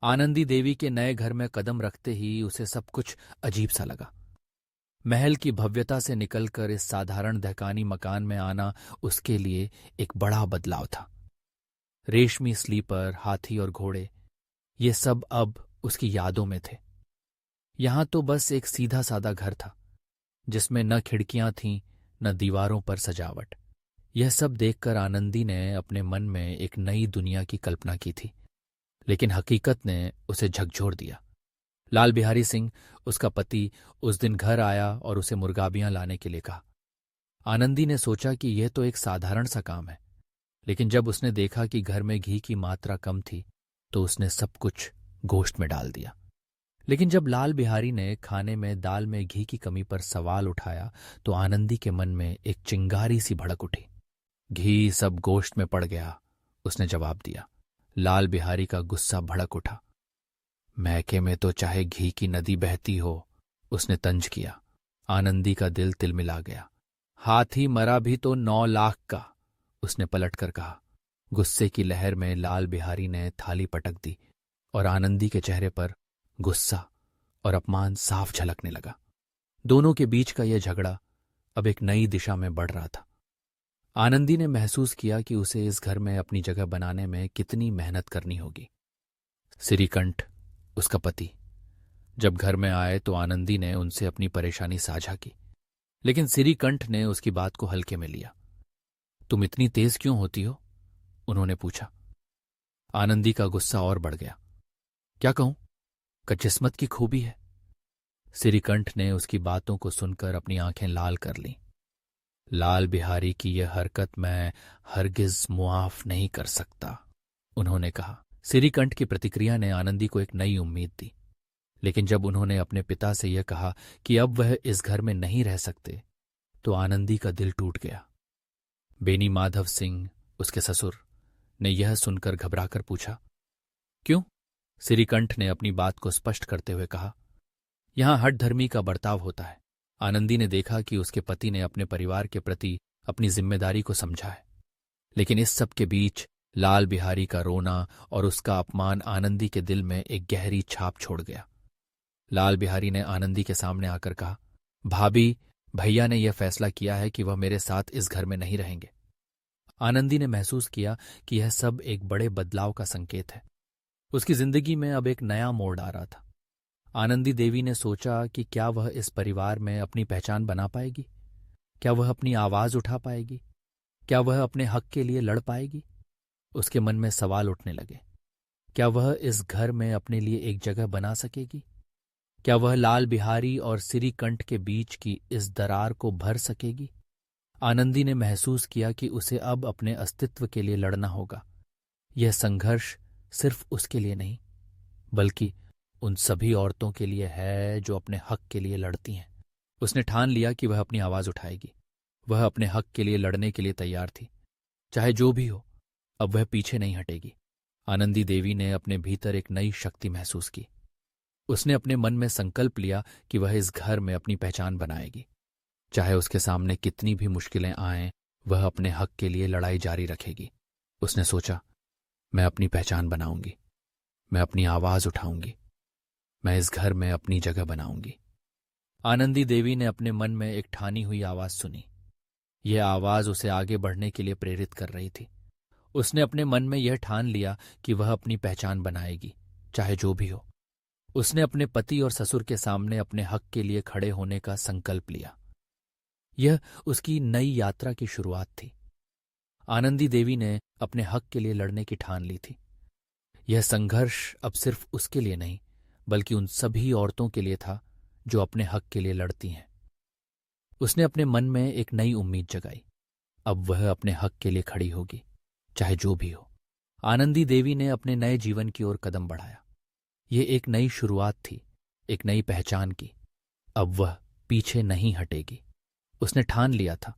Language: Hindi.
आनंदी देवी के नए घर में कदम रखते ही उसे सब कुछ अजीब सा लगा। महल की भव्यता से निकलकर इस साधारण दहकानी मकान में आना उसके लिए एक बड़ा बदलाव था। रेशमी स्लीपर, हाथी और घोड़े, ये सब अब उसकी यादों में थे। यहां तो बस एक सीधा सादा घर था, जिसमें न खिड़कियां थीं न दीवारों पर सजावट। यह सब देखकर आनंदी ने अपने मन में एक नई दुनिया की कल्पना की थी, लेकिन हकीकत ने उसे झकझोर दिया। लाल बिहारी सिंह, उसका पति, उस दिन घर आया और उसे मुर्गाबियां लाने के लिए कहा। आनंदी ने सोचा कि यह तो एक साधारण सा काम है, लेकिन जब उसने देखा कि घर में घी की मात्रा कम थी तो उसने सब कुछ गोश्त में डाल दिया। लेकिन जब लाल बिहारी ने खाने में दाल में घी की कमी पर सवाल उठाया तो आनंदी के मन में एक चिंगारी सी भड़क उठी। घी सब गोश्त में पड़ गया, उसने जवाब दिया। लाल बिहारी का गुस्सा भड़क उठा। मैके में तो चाहे घी की नदी बहती हो, उसने तंज किया। आनंदी का दिल तिलमिला गया। हाथी मरा भी तो 9 लाख का, उसने पलटकर कहा। गुस्से की लहर में लाल बिहारी ने थाली पटक दी और आनंदी के चेहरे पर गुस्सा और अपमान साफ झलकने लगा। दोनों के बीच का यह झगड़ा अब एक नई दिशा में बढ़ रहा था। आनंदी ने महसूस किया कि उसे इस घर में अपनी जगह बनाने में कितनी मेहनत करनी होगी। सिरीकंठ, उसका पति, जब घर में आए तो आनंदी ने उनसे अपनी परेशानी साझा की, लेकिन सिरीकंठ ने उसकी बात को हल्के में लिया। तुम इतनी तेज क्यों होती हो? उन्होंने पूछा। आनंदी का गुस्सा और बढ़ गया। क्या कहूं, किस्मत की खूबी है। सिरीकंठ ने उसकी बातों को सुनकर अपनी आंखें लाल कर लीं। लाल बिहारी की यह हरकत मैं हरगिज मुआफ नहीं कर सकता, उन्होंने कहा। सिरीकंठ की प्रतिक्रिया ने आनंदी को एक नई उम्मीद दी, लेकिन जब उन्होंने अपने पिता से यह कहा कि अब वह इस घर में नहीं रह सकते तो आनंदी का दिल टूट गया। बेनी माधव सिंह, उसके ससुर, ने यह सुनकर घबराकर पूछा, क्यों? सिरीकंठ ने अपनी बात को स्पष्ट करते हुए कहा, यहां हठधर्मी का बर्ताव होता है। आनंदी ने देखा कि उसके पति ने अपने परिवार के प्रति अपनी जिम्मेदारी को समझा है, लेकिन इस सब के बीच लाल बिहारी का रोना और उसका अपमान आनंदी के दिल में एक गहरी छाप छोड़ गया। लाल बिहारी ने आनंदी के सामने आकर कहा, भाभी, भैया ने यह फैसला किया है कि वह मेरे साथ इस घर में नहीं रहेंगे। आनंदी ने महसूस किया कि यह सब एक बड़े बदलाव का संकेत है। उसकी जिंदगी में अब एक नया मोड़ आ रहा था। आनंदी देवी ने सोचा कि क्या वह इस परिवार में अपनी पहचान बना पाएगी? क्या वह अपनी आवाज उठा पाएगी? क्या वह अपने हक के लिए लड़ पाएगी? उसके मन में सवाल उठने लगे। क्या वह इस घर में अपने लिए एक जगह बना सकेगी? क्या वह लाल बिहारी और सिरीकंठ के बीच की इस दरार को भर सकेगी? आनंदी ने महसूस किया कि उसे अब अपने अस्तित्व के लिए लड़ना होगा। यह संघर्ष सिर्फ उसके लिए नहीं, बल्कि उन सभी औरतों के लिए है जो अपने हक के लिए लड़ती हैं। उसने ठान लिया कि वह अपनी आवाज उठाएगी। वह अपने हक के लिए लड़ने के लिए तैयार थी। चाहे जो भी हो, अब वह पीछे नहीं हटेगी। आनंदी देवी ने अपने भीतर एक नई शक्ति महसूस की। उसने अपने मन में संकल्प लिया कि वह इस घर में अपनी पहचान बनाएगी। चाहे उसके सामने कितनी भी मुश्किलें आएं, वह अपने हक के लिए लड़ाई जारी रखेगी। उसने सोचा, मैं अपनी पहचान बनाऊंगी, मैं अपनी आवाज उठाऊंगी, मैं इस घर में अपनी जगह बनाऊंगी। आनंदी देवी ने अपने मन में एक ठानी हुई आवाज सुनी। यह आवाज उसे आगे बढ़ने के लिए प्रेरित कर रही थी। उसने अपने मन में यह ठान लिया कि वह अपनी पहचान बनाएगी, चाहे जो भी हो। उसने अपने पति और ससुर के सामने अपने हक के लिए खड़े होने का संकल्प लिया। यह उसकी नई यात्रा की शुरुआत थी। आनंदी देवी ने अपने हक के लिए लड़ने की ठान ली थी। यह संघर्ष अब सिर्फ उसके लिए नहीं, बल्कि उन सभी औरतों के लिए था जो अपने हक के लिए लड़ती हैं। उसने अपने मन में एक नई उम्मीद जगाई। अब वह अपने हक के लिए खड़ी होगी, चाहे जो भी हो। आनंदी देवी ने अपने नए जीवन की ओर कदम बढ़ाया। यह एक नई शुरुआत थी, एक नई पहचान की। अब वह पीछे नहीं हटेगी। उसने ठान लिया था,